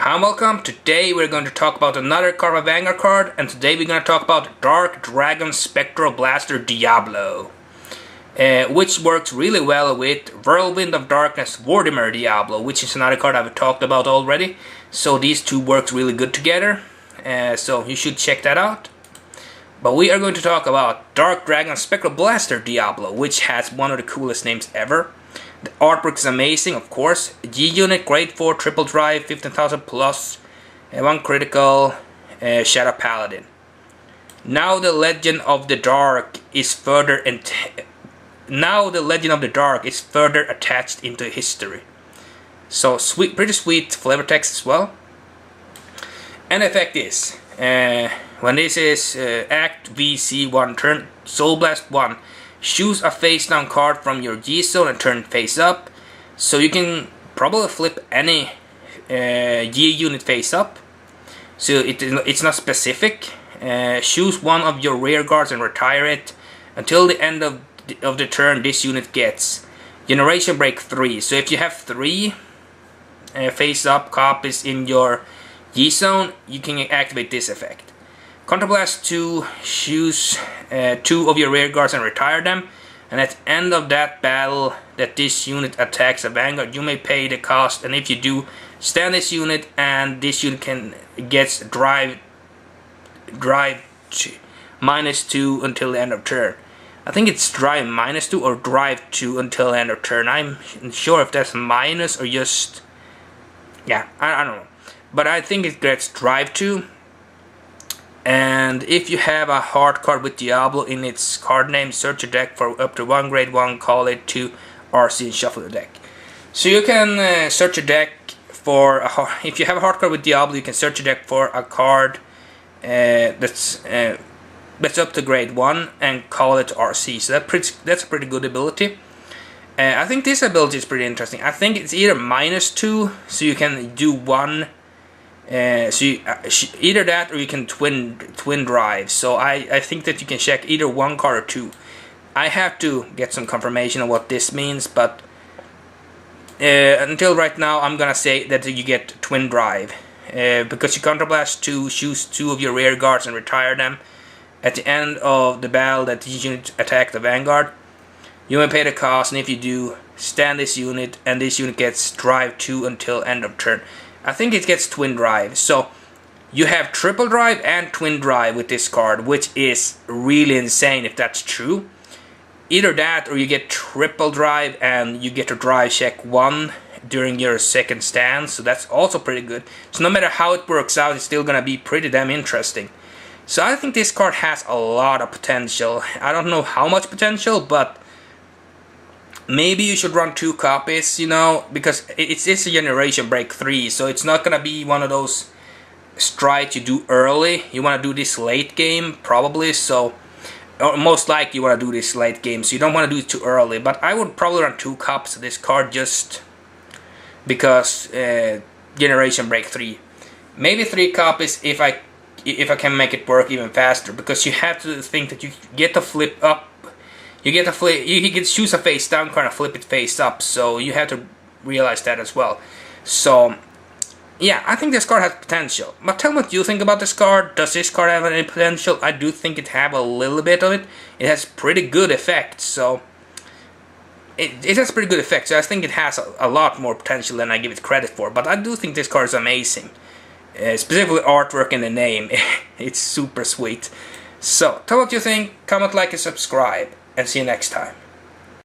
Hi and welcome. Today we're going to talk about another Cardfight Vanguard card, and today we're going to talk about Dark Dragon Spectral Blaster Diablo, which works really well with Whirlwind of Darkness Wardimer Diablo, which is another card I've talked about already. So these two work really good together, so you should check that out. But we are going to talk about Dark Dragon Spectral Blaster Diablo, which has one of the coolest names ever. The artwork is amazing, of course. G-Unit, Grade 4, Triple Drive, 15,000 plus, 1 critical, Shadow Paladin. Now the Legend of the Dark is further attached into history. So sweet, pretty sweet flavor text as well. And the effect is, when this is Act VC1 turn, Soul Blast 1. Choose a face down card from your G zone and turn face up. So you can probably flip any G unit face up. So it's not specific. Choose one of your rear guards and retire it. Until the end of the turn, this unit gets Generation Break 3. So if you have 3 face up copies in your G zone, you can activate this effect. Counterblast 2, choose 2 of your rear guards and retire them, and at the end of that battle that this unit attacks a Vanguard, you may pay the cost, and if you do, stand this unit, and this unit gets drive -2 until the end of turn. I think it's drive -2 or drive 2 until the end of turn. I'm sure if that's minus or just, yeah, I don't know, but I think it gets drive 2. And if you have a hard card with Diablo in its card name, search your deck for up to 1 grade 1, call it 2 RC and shuffle the deck. So you can search your deck for if you have a hard card with Diablo, you can search your deck for a card that's up to grade 1 and call it RC. So that's a pretty good ability. I think this ability is pretty interesting. I think it's either -2, so you can do one. So either that or you can twin drive. So I think that you can check either 1 card or 2. I have to get some confirmation of what this means, but until right now I'm gonna say that you get twin drive, because you counterblast 2, choose 2 of your rear guards and retire them. At the end of the battle that this unit attack the Vanguard, you may pay the cost, and if you do, stand this unit, and this unit gets drive 2 until end of turn. I think it gets twin drive, so you have triple drive and twin drive with this card, which is really insane if that's true. Either that or you get triple drive and you get to drive check 1 during your second stand, so that's also pretty good. So no matter how it works out, it's still gonna be pretty damn interesting. So I think this card has a lot of potential. I don't know how much potential, but maybe you should run 2 copies, you know, because it's a Generation Break 3, so it's not gonna be one of those strides you do early. You wanna do this late game, probably, so, or most likely you wanna do this late game, so you don't wanna do it too early. But I would probably run 2 copies of this card just because Generation Break 3. Maybe 3 copies if I can make it work even faster, because you have to think that you get to flip up. You can choose a face down card and flip it face up, so you have to realize that as well. So, yeah, I think this card has potential. But tell me what you think about this card. Does this card have any potential? I do think it have a little bit of it. It has pretty good effect, so it has pretty good effect. So I think it has a lot more potential than I give it credit for. But I do think this card is amazing. Specifically artwork and the name. It's super sweet. So, tell me what you think. Comment, like, and subscribe. And see you next time.